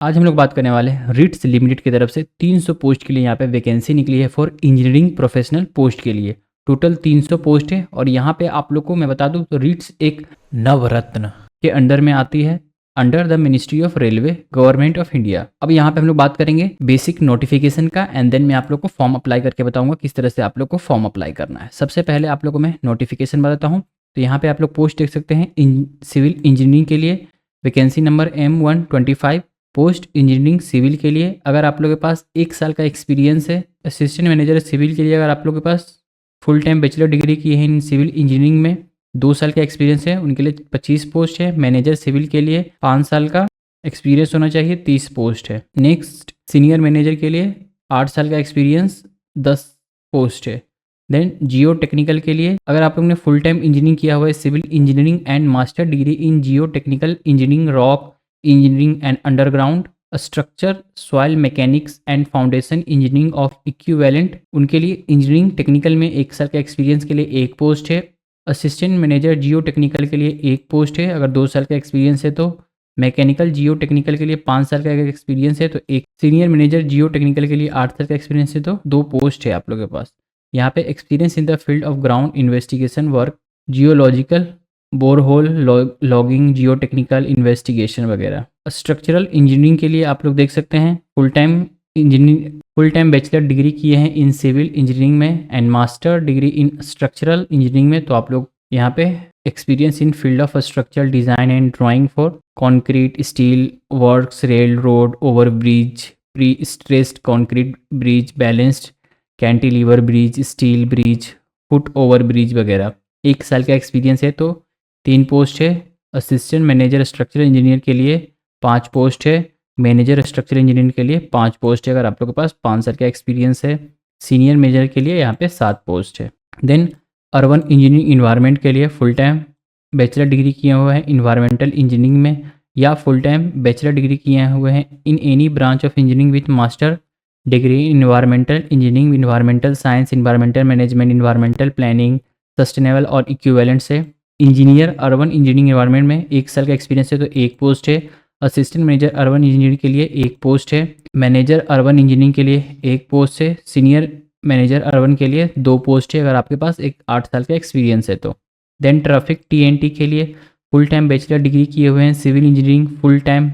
आज हम लोग बात करने वाले हैं रिट्स लिमिटेड की तरफ से 300 पोस्ट के लिए यहाँ पे वैकेंसी निकली है फॉर इंजीनियरिंग प्रोफेशनल पोस्ट के लिए। टोटल 300 पोस्ट है और यहाँ पे आप लोग को मैं बता दूं तो रिट्स एक नवरत्न के अंडर में आती है, under the ministry of railway government of India. अब यहाँ पे हम लोग बात करेंगे बेसिक नोटिफिकेशन का एंड देन मैं आप लोग को फॉर्म अप्लाई करके बताऊंगा किस तरह से आप लोग को फॉर्म अप्लाई करना है। सबसे पहले आप लोग को मैं नोटिफिकेशन बताता हूँ। तो यहाँ पे आप लोग पोस्ट देख सकते हैं सिविल इंजीनियरिंग के लिए vacancy number M125 post engineering civil के लिए। अगर आप लोग के पास 1 साल का एक्सपीरियंस है, असिस्टेंट मैनेजर सिविल के लिए अगर आप लोग के पास फुल टाइम बैचलर डिग्री की है इन सिविल इंजीनियरिंग में, 2 साल का एक्सपीरियंस है, उनके लिए 25 पोस्ट है। मैनेजर सिविल के लिए 5 साल का एक्सपीरियंस होना चाहिए, 30 पोस्ट है। नेक्स्ट सीनियर मैनेजर के लिए 8 साल का एक्सपीरियंस, 10 पोस्ट है। देन जियो टेक्निकल के लिए अगर आप लोग ने फुल टाइम इंजीनियरिंग किया हुआ है civil engineering and master degree in geotechnical engineering, rock engineering and underground structure, soil mechanics and foundation engineering of equivalent, उनके लिए इंजीनियरिंग टेक्निकल में 1 साल का एक्सपीरियंस के लिए 1 पोस्ट है। असिस्टेंट मैनेजर जियो टेक्निकल के लिए 1 पोस्ट है, अगर 2 साल का एक्सपीरियंस है तो। मैकेनिकल जियो टेक्निकल के लिए 5 साल का एक्सपीरियंस है तो 1। सीनियर मैनेजर जियो टेक्निकल के लिए 8 साल का एक्सपीरियंस है तो 2 पोस्ट है आप लोगों के पास। यहाँ पे experience in the field of ground investigation work, geological, borehole logging, Jio technical investigation वगैरह। स्ट्रक्चरल इंजीनियरिंग के लिए आप लोग देख सकते हैं फुल टाइम बैचलर डिग्री किए हैं इन सिविल इंजीनियरिंग में and master degree in structural engineering में, तो आप लोग यहाँ पे experience in field of structural design and drawing for concrete, steel works, rail road, over bridge, pre stressed concrete bridge, balanced cantilever bridge, steel bridge, foot over bridge वगैरह। 1 साल का experience है तो 3 पोस्ट है। असिस्टेंट मैनेजर स्ट्रक्चरल इंजीनियर के लिए 5 post है। Manager structural engineer के लिए 5 पोस्ट है अगर आप लोग के पास 5 साल का एक्सपीरियंस है। सीनियर मैनेजर के लिए यहाँ पे 7 पोस्ट है। देन अर्बन इंजीनियरिंग इन्वायरमेंट के लिए फुल टाइम बैचलर डिग्री किए हुए हैं इन्वायरमेंटल इंजीनियरिंग में या फुल टाइम बैचलर डिग्री किए हुए हैं in any branch of engineering with master degree in environmental engineering, environmental science, environmental management, environmental planning, sustainable और इक्विवेलेंट से। इंजीनियर अर्बन इंजीनियरिंग इन्वायरमेंट में 1 साल का एक्सपीरियंस है तो 1 पोस्ट है। असिस्टेंट मैनेजर अर्बन इंजीनियरिंग के लिए 1 पोस्ट है। मैनेजर अर्बन इंजीनियरिंग के लिए 1 पोस्ट है। सीनियर मैनेजर अर्बन के लिए 2 पोस्ट है अगर आपके पास 8 साल का एक्सपीरियंस है तो। देन ट्रैफिक TNT के लिए फुल टाइम बैचलर डिग्री किए हुए हैं civil engineering, full time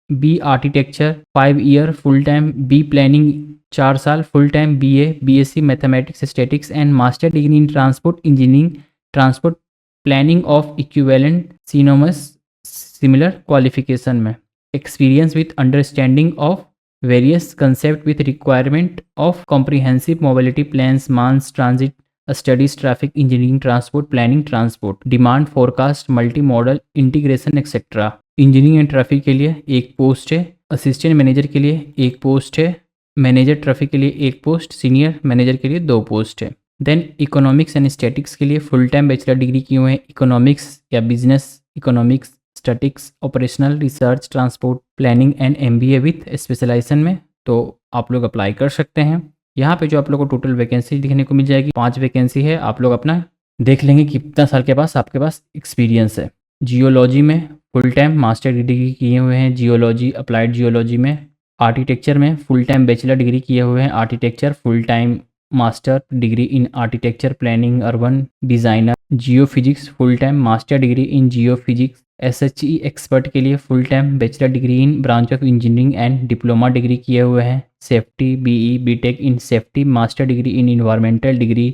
B architecture 5 year, full time B planning 4 साल, full time BSc mathematics statics and master degree in transport engineering, transport planning of equivalent synonymous similar qualification में। Experience with understanding of various concept with requirement of comprehensive mobility plans, mass transit studies, traffic engineering, transport planning, transport demand forecast, multi modal integration etcetera. Engineering and traffic के लिए 1 post है। Assistant manager के लिए 1 post है। Manager traffic के लिए 1 post. Senior manager के लिए 2 पोस्ट है। देन इकोनॉमिक्स एंड स्टैटिक्स के लिए फुल टाइम बैचलर डिग्री किए हुए हैं इकोनॉमिक्स या business economics, statics, operational research, transport planning and MBA with specialization में, तो आप लोग अप्लाई कर सकते हैं। यहाँ पे जो आप लोग को टोटल वैकेंसी दिखने को मिल जाएगी 5 वैकेंसी है। आप लोग अपना देख लेंगे कि कितना साल के पास आपके पास एक्सपीरियंस है। जियोलॉजी में फुल टाइम मास्टर डिग्री किए हुए हैं जियोलॉजी, अप्लाइड जियोलॉजी में। आर्किटेक्चर में फुल टाइम बैचलर डिग्री किए हुए हैं architecture, full time master degree in architecture planning, urban designer. Jio physics full time master degree in Jio physics. SHE expert के लिए full time bachelor degree in branch of engineering and diploma degree किए हुए हैं। Safety BE BTech in safety, master degree in environmental degree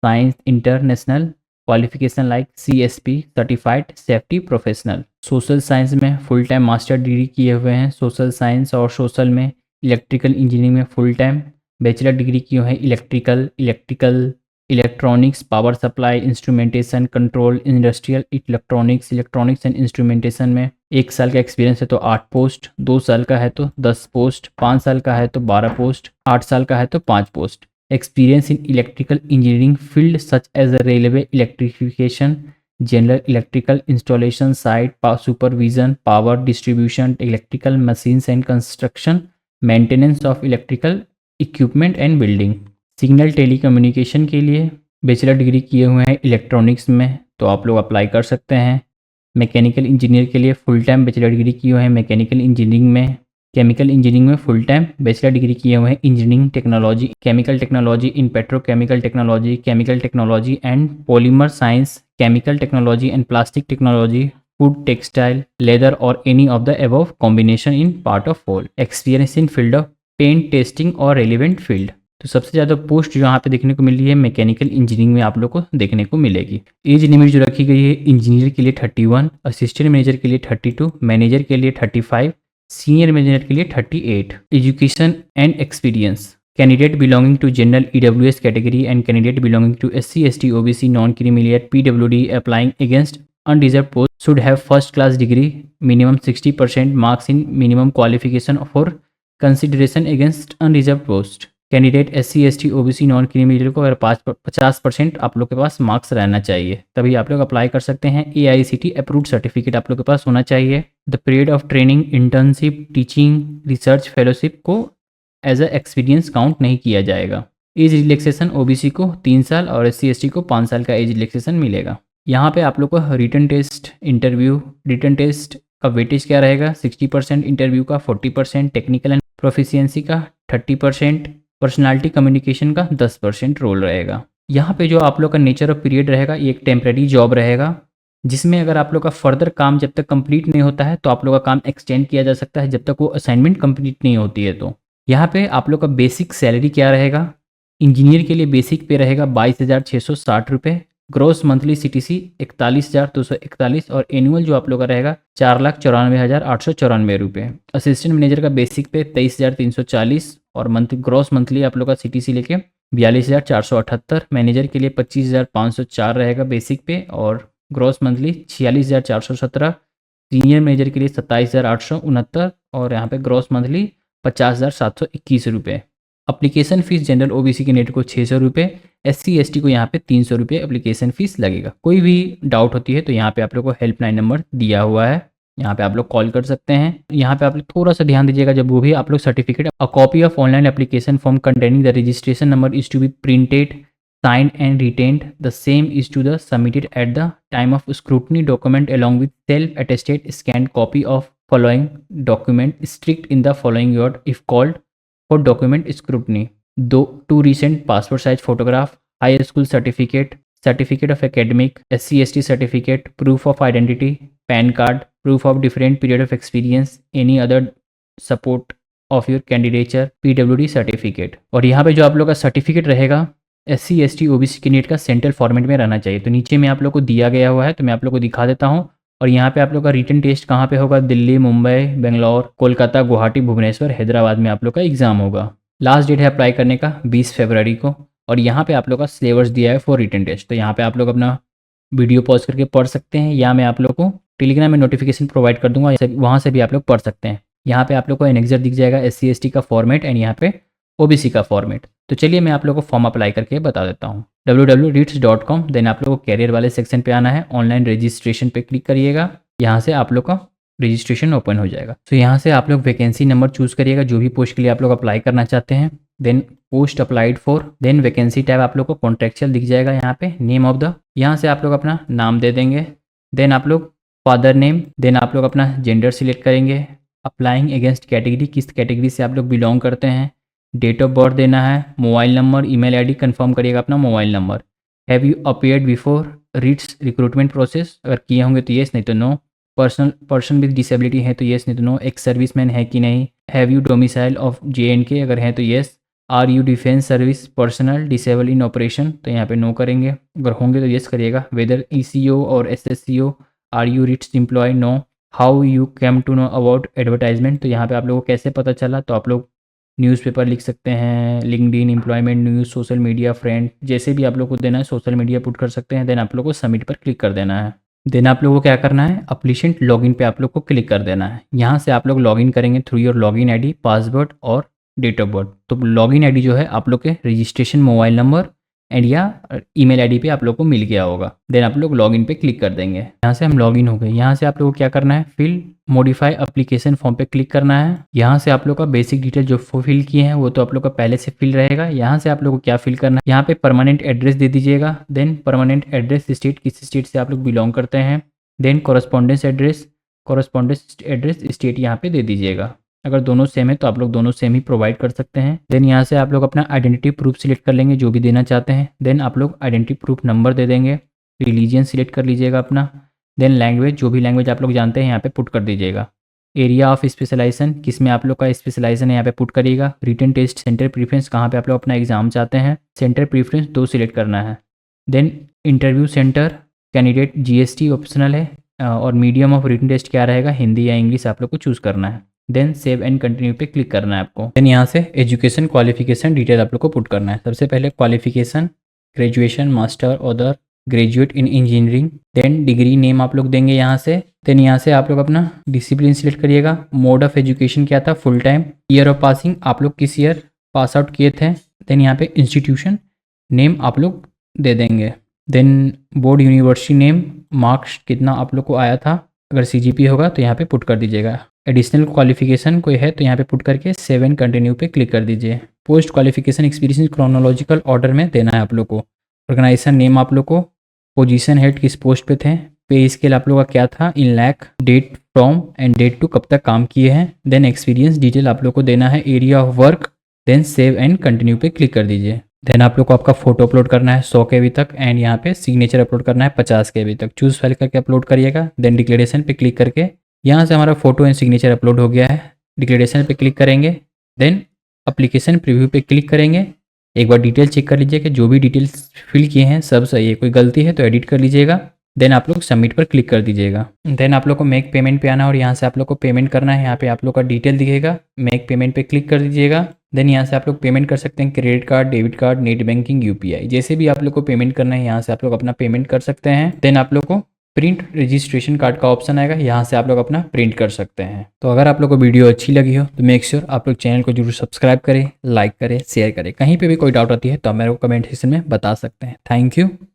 science, international qualification like CSP certified safety professional. Social science में full time master degree किए हुए हैं social science और social में। Electrical engineering में फुल टाइम बैचलर डिग्री किए हुए हैं electrical, electronics, power supply, instrumentation, control, industrial electronics and instrumentation में। 1 साल का एक्सपीरियंस है तो 8 पोस्ट, 2 साल का है तो 10 पोस्ट, 5 साल का है तो 12 पोस्ट, 8 साल का है तो 5 पोस्ट। Experience in electrical engineering field such as railway electrification, general electrical installation site, supervision, power distribution, electrical machines and construction, maintenance of electrical equipment and building. Signal telecommunication के लिए बैचलर डिग्री किए हुए हैं इलेक्ट्रॉनिक्स में तो आप लोग apply कर सकते हैं। मैकेनिकल इंजीनियर के लिए फुल टाइम बैचलर डिग्री किए हुए हैं मैकेनिकल इंजीनियरिंग में। केमिकल इंजीनियरिंग में फुल टाइम बैचलर डिग्री किए हुए हैं engineering technology, chemical technology in petrochemical technology, chemical technology and polymer science, chemical technology and plastic technology, food textile, leather और any of the above combination in part of whole, experience in field of paint testing और relevant field. तो सबसे ज़्यादा post जो यहाँ पे देखने को मिल रही है मैकेनिकल इंजीनियरिंग में आप लोग को देखने को मिलेगी। एज लिमिट जो रखी गई है इंजीनियर के लिए 31, असिस्टेंट मैनेजर के लिए 32, मैनेजर के लिए 35, सीनियर मैनेजर के लिए 38। Education and experience, candidate belonging to general EWS category and candidate belonging to SC ST OBC non creamy PWD applying against unreserved post should have first class degree, minimum 60% marks in minimum qualification for consideration against unreserved post। Candidate SC ST OBC non creamy को अगर 50% आप लोग के pass marks रहना चाहिए तभी आप लोग अप्लाई कर सकते हैं। AICTE अप्रूव्ड सर्टिफिकेट आप लोग के पास होना चाहिए। The period of training, internship, teaching, research fellowship को एज अ एक्सपीरियंस काउंट नहीं किया जाएगा। एज रिलैक्सेशन OBC को 3 साल और SC ST को 5 साल का एज रिलैक्सेशन मिलेगा। यहाँ पे आप लोग को written test, interview, written test का वेटेज क्या रहेगा 60%, इंटरव्यू का 40%, टेक्निकल एंड प्रोफिशिएंसी का 30%, पर्सनालिटी कम्युनिकेशन का 10% रोल रहेगा। यहाँ पे जो आप लोग का नेचर ऑफ पीरियड रहेगा ये एक टेम्प्रेरी जॉब रहेगा जिसमें अगर आप लोग का फर्दर काम जब तक कंप्लीट नहीं होता है तो आप लोग का काम एक्सटेंड किया जा सकता है जब तक वो असाइनमेंट कंप्लीट नहीं होती है। तो यहाँ पे आप लोग का बेसिक सैलरी क्या रहेगा, इंजीनियर के लिए बेसिक पे रहेगा 22,660 रुपये, ग्रोस मंथली CTC 41,241 और एनुअल जो आप लोग का रहेगा 4,94,894 रुपये। असिस्टेंट मैनेजर का बेसिक पे 23,340 और ग्रोस मंथली आप लोग का CTC लेके 42,478। मैनेजर के लिए 25,504 रहेगा बेसिक पे और ग्रोस मंथली 46,417। सीनियर मैनेजर के लिए 27,869 और यहाँ पे ग्रोस मंथली 50,721 रुपये। अप्लीकेशन फीस जनरल OBC के नेट को 600 रुपये, SC ST को यहाँ पे 300 रुपये एप्लीकेशन फीस लगेगा। कोई भी डाउट होती है तो यहाँ पे आप लोग को हेल्पलाइन नंबर दिया हुआ है, यहाँ पे आप लोग कॉल कर सकते हैं। यहाँ पे आप लोग थोड़ा सा ध्यान दीजिएगा जब वो भी आप लोग certificate, a copy of online application form containing the registration number is to be printed, signed and retained. The same is to the submitted at the time of scrutiny document along with self-attested scanned copy of following document strict in the following word if called for document scrutiny. 2 recent passport size photograph, higher school certificate, certificate of academic, SC ST certificate, proof of identity, PAN card, proof of different period of experience, any other support of your candidature, PWD certificate. और यहाँ पे जो आप लोग का certificate रहेगा SC ST OBC के NEET का सेंट्रल फॉर्मेट में रहना चाहिए। तो नीचे में आप लोग को दिया गया हुआ है तो मैं आप लोग को दिखा देता हूँ। और यहाँ पे आप लोग का रिटन टेस्ट कहाँ पे होगा, दिल्ली, मुंबई, बेंगलोर, कोलकाता, गुवाहाटी, भुवनेश्वर, हैदराबाद में आप लोग का एग्जाम होगा। लास्ट डेट है अप्लाई करने का 20 फरवरी को। और यहाँ पे आप लोग का सिलेबस दिया है फॉर रिटन टेस्ट। तो यहाँ पे आप लोग अपना वीडियो पॉज करके पढ़ सकते हैं या मैं आप लोग को टेलीग्राम में नोटिफिकेशन प्रोवाइड कर दूंगा, वहाँ से भी आप लोग पढ़ सकते हैं। यहाँ पे आप लोग को एनेक्सर दिख जाएगा SC ST का फॉर्मेट एंड यहाँ पे OBC का फॉर्मेट। तो चलिए मैं आप लोग को फॉर्म अप्लाई करके बता देता हूँ। www.reits.com, देन आप लोग को कैरियर वाले सेक्शन पे आना है, ऑनलाइन रजिस्ट्रेशन पे क्लिक करिएगा, यहाँ से आप लोग का रजिस्ट्रेशन ओपन हो जाएगा। तो यहाँ से आप लोग वैकेंसी नंबर चूज़ करिएगा जो भी पोस्ट के लिए आप लोग अप्लाई करना चाहते हैं, then post applied for, then vacancy tab आप लोग को कॉन्ट्रेक्चुअल दिख जाएगा, यहाँ पे नेम ऑफ द, यहाँ से आप लोग अपना नाम दे देंगे, देन आप लोग फादर नेम, देन आप लोग अपना जेंडर सिलेक्ट करेंगे, अप्लाइंग अगेंस्ट कैटेगरी, किस कैटेगरी से आप लोग बिलोंग करते हैं, डेट ऑफ बर्थ देना है, mobile number, email ID confirm करिएगा अपना mobile number. Have you appeared before RITES recruitment process, अगर किए होंगे तो येस, नहीं तो नो। पर्सन विद डिसेबिलिटी है तो येस, नहीं तो नो। एक्स सर्विसमैन है कि नहीं। Have you domicile of JNK, अगर है तो yes. Are you defence service personnel disable in operation, तो यहाँ पे नो करेंगे, अगर होंगे तो येस करिएगा। वेदर ECO और SSCO, are you RITES employ, no. How you came to know about advertisement, तो यहाँ पे आप लोगों को कैसे पता चला, तो आप लोग न्यूज़पेपर लिख सकते हैं, LinkedIn, employment news, social media, friend, जैसे भी आप लोग को देना है सोशल मीडिया पुट कर सकते हैं। देन आप लोग को सबमिट पर क्लिक कर देना है। देन आप लोगों को क्या करना है, एप्लीकेंट लॉगिन पे आप लोग को क्लिक कर देना है। यहाँ से आप लोग लॉगिन करेंगे through your login ID, password और डेट ऑफ बर्थ। तो लॉगिन आईडी जो है आप लोग के रजिस्ट्रेशन मोबाइल नंबर एंड या ईमेल आईडी पे आप लोग को मिल गया होगा। देन आप लोग लॉगिन पे क्लिक कर देंगे। यहाँ से हम लॉगिन हो गए। यहाँ से आप लोग को क्या करना है, फिल मॉडिफाई एप्लीकेशन फॉर्म पे क्लिक करना है। यहाँ से आप लोग का बेसिक डिटेल जो फिल किए हैं वो तो आप लोग का पहले से फिल रहेगा। यहाँ से आप लोग को क्या फिल करना है, यहाँ पे परमानेंट एड्रेस दे दीजिएगा। देन परमानेंट एड्रेस स्टेट, किस स्टेट से आप लोग बिलोंग करते हैं। देन कॉरस्पॉन्डेंस एड्रेस स्टेट यहाँ पे दे दीजिएगा। अगर दोनों सेम है तो आप लोग दोनों सेम ही प्रोवाइड कर सकते हैं। देन यहाँ से आप लोग अपना आइडेंटिटी प्रूफ सिलेक्ट कर लेंगे जो भी देना चाहते हैं। देन आप लोग आइडेंटिटी प्रूफ नंबर दे देंगे। रिलीजियन सिलेक्ट कर लीजिएगा अपना। देन लैंग्वेज, जो भी लैंग्वेज आप लोग जानते हैं यहाँ पे पुट कर दीजिएगा। एरिया ऑफ स्पेशलाइजेशन, किस में आप लोग का स्पेशलाइजेशन है यहाँ पे पुट करिएगा। रिटन टेस्ट सेंटर प्रीफरेंस, कहाँ पे आप लोग अपना एग्जाम चाहते हैं। सेंटर प्रीफरेंस 2 सिलेक्ट करना है। Then interview centre, candidate GST optional है, और मीडियम ऑफ रिटन टेस्ट क्या रहेगा, हिंदी या इंग्लिश आप लोग को चूज़ करना है। देन सेव एंड कंटिन्यू पे क्लिक करना है आपको। देन यहाँ से एजुकेशन क्वालिफिकेशन डिटेल आप लोग को पुट करना है। सबसे पहले qualification, graduation, master, other, graduate in engineering. Then degree name आप लोग देंगे यहाँ से। देन यहाँ से आप लोग अपना डिसिप्लिन सिलेक्ट करिएगा। मोड ऑफ एजुकेशन क्या था, full time. Year of passing, आप लोग किस ईयर पास आउट किए थे। देन यहाँ पे इंस्टीट्यूशन नेम आप लोग दे देंगे। Then board university name, marks कितना आप लोग को आया था, अगर सीजीपी होगा तो यहाँ पे पुट कर दीजिएगा। एडिशनल क्वालिफिकेशन कोई है तो यहाँ पे पुट करके सेव एंड कंटिन्यू पे क्लिक कर दीजिए। Post qualification experience chronological order में देना है आप लोग को। ऑर्गेनाइजेशन नेम आप लोग को, पोजीशन हेड किस पोस्ट पे थे, पे स्केल आप लोग का क्या था इन लैक, date from and date to कब तक काम किए हैं। देन एक्सपीरियंस डिटेल आप लोग को देना है, area of work. Then save and continue पे क्लिक कर दीजिए। देन आप लोग को आपका फोटो अपलोड करना है 100 KB तक, एंड यहाँ पे सिग्नेचर अपलोड करना है 50 KB तक। चूज फाइल करके अपलोड करिएगा। देन डिक्लेरेशन पे क्लिक करके यहाँ से हमारा फोटो एंड सिग्नेचर अपलोड हो गया है। डिक्लेरेशन पे क्लिक करेंगे। देन एप्लीकेशन प्रीव्यू पे क्लिक करेंगे। एक बार डिटेल चेक कर लीजिए कि जो भी डिटेल्स फिल किए हैं सब सही है, कोई गलती है तो एडिट कर लीजिएगा। देन आप लोग सबमिट पर क्लिक कर दीजिएगा। देन आप लोग को मेक पेमेंट पे आना है और यहाँ से आप लोग को पेमेंट करना है। यहाँ पे आप लोग का डिटेल दिखेगा, मेक पेमेंट पे क्लिक कर दीजिएगा। देन यहाँ से आप लोग पेमेंट कर सकते हैं, credit card, debit card, net banking, UPI, जैसे भी आप लोग को पेमेंट करना है यहाँ से आप लोग अपना पेमेंट कर सकते हैं। देन आप लोग को प्रिंट रजिस्ट्रेशन कार्ड का ऑप्शन आएगा, यहाँ से आप लोग अपना प्रिंट कर सकते हैं। तो अगर आप लोग को वीडियो अच्छी लगी हो तो मेक श्योर आप लोग चैनल को जरूर सब्सक्राइब करें, लाइक करें, शेयर करें। कहीं पे भी कोई डाउट आती है तो आप मेरे को कमेंट सेक्शन में बता सकते हैं। Thank you.